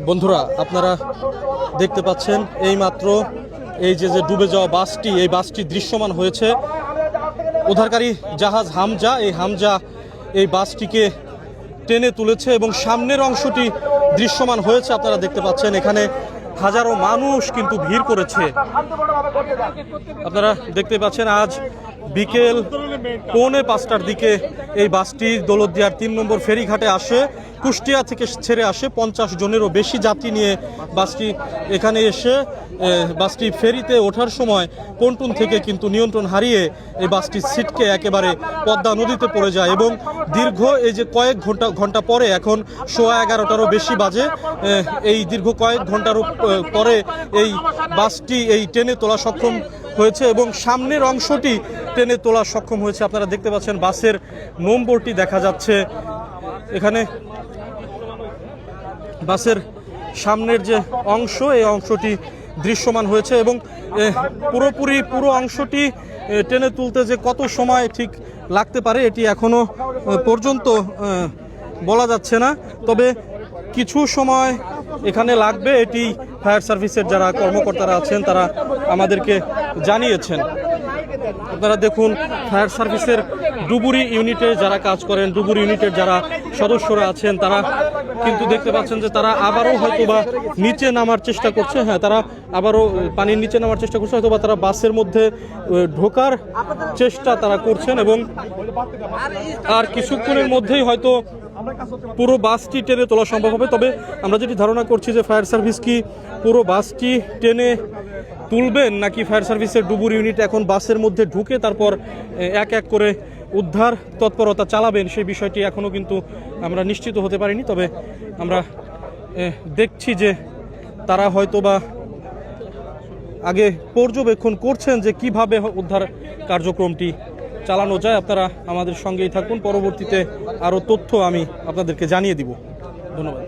বন্ধুরা আপনারা দেখতে পাচ্ছেন এইমাত্র এই যে ডুবে যাওয়া বাসটি, এই বাসটি দৃশ্যমান হয়েছে। উদ্ধারকারী জাহাজ হামজা, এই হামজা এই বাসটিকে টেনে তুলেছে এবং সামনের অংশটি দৃশ্যমান হয়েছে। আপনারা দেখতে পাচ্ছেন এখানে হাজারো মানুষ কিন্তু ভিড় করেছে। আপনারা দেখতে পাচ্ছেন আজ বিকেল 4:45টার দিকে এই বাসটি দৌলতদিয়ার 3 নম্বর ফেরিঘাটে আসে। কুষ্টিয়া থেকে ছেড়ে আসে 50 জনেরও বেশি যাত্রী নিয়ে বাসটি এখানে এসে বাসটি ফেরিতে ওঠার সময় পন্টুন থেকে কিন্তু নিয়ন্ত্রণ হারিয়ে এই বাসটি ছিটকে একেবারে পদ্মা নদীতে পড়ে যায় এবং দীর্ঘ এই যে কয়েক ঘন্টা পরে, এখন 11:15টারও বেশি বাজে, এই দীর্ঘ কয়েক ঘন্টার পরে এই বাসটি এই টেনে তোলা সক্ষম হয়েছে এবং সামনের অংশটি টেনে তোলা সক্ষম হয়েছে। আপনারা দেখতে পাচ্ছেন বাসের নম্বরটি দেখা যাচ্ছে এখানে। বাসের সামনের যে অংশ, এই অংশটি দৃশ্যমান হয়েছে এবং পুরো অংশটি টেনে তুলতে যে কত সময় ঠিক লাগতে পারে এটি এখনো পর্যন্ত বলা যাচ্ছে না, তবে কিছু সময় এখানে লাগবে, এটি ফায়ার সার্ভিসের যারা কর্মকর্তারা আছেন তারা আমাদেরকে জানিয়েছেন। আপনারা দেখুন ফায়ার সার্ভিসের ডুবুরি ইউনিটে যারা কাজ করেন, ডুবুরি ইউনিটের যারা সদস্যরা আছেন, তারা কিন্তু দেখতে পাচ্ছেন যে তারা আবারও হয়তোবা নিচে নামার চেষ্টা করছে। হ্যাঁ, তারা আবারও পানির নিচে নামার চেষ্টা করছে, হয়তোবা তারা বাসের মধ্যে ঢোকার চেষ্টা তারা করছেন এবং আর কিছুক্ষণের মধ্যেই হয়তো পুরো বাসটি টেনে তোলা সম্ভব হবে। তবে আমরা যেটি ধারণা করছি যে ফায়ার সার্ভিস কি পুরো বাসটি টেনে তুলবেন নাকি ফায়ার সার্ভিসের ডুবুরি ইউনিট এখন বাসের মধ্যে ঢুকে তারপর এক এক করে উদ্ধার তৎপরতা চালাবেন, সেই বিষয়টি এখনও কিন্তু আমরা নিশ্চিত হতে পারিনি। তবে আমরা দেখছি যে তারা হয়তোবা আগে পর্যবেক্ষণ করছেন যে কিভাবে উদ্ধার কার্যক্রমটি চালানো যায়। আপনারা আমাদের সঙ্গেই থাকুন, পরবর্তীতে আরও তথ্য আমি আপনাদেরকে জানিয়ে দিব। ধন্যবাদ।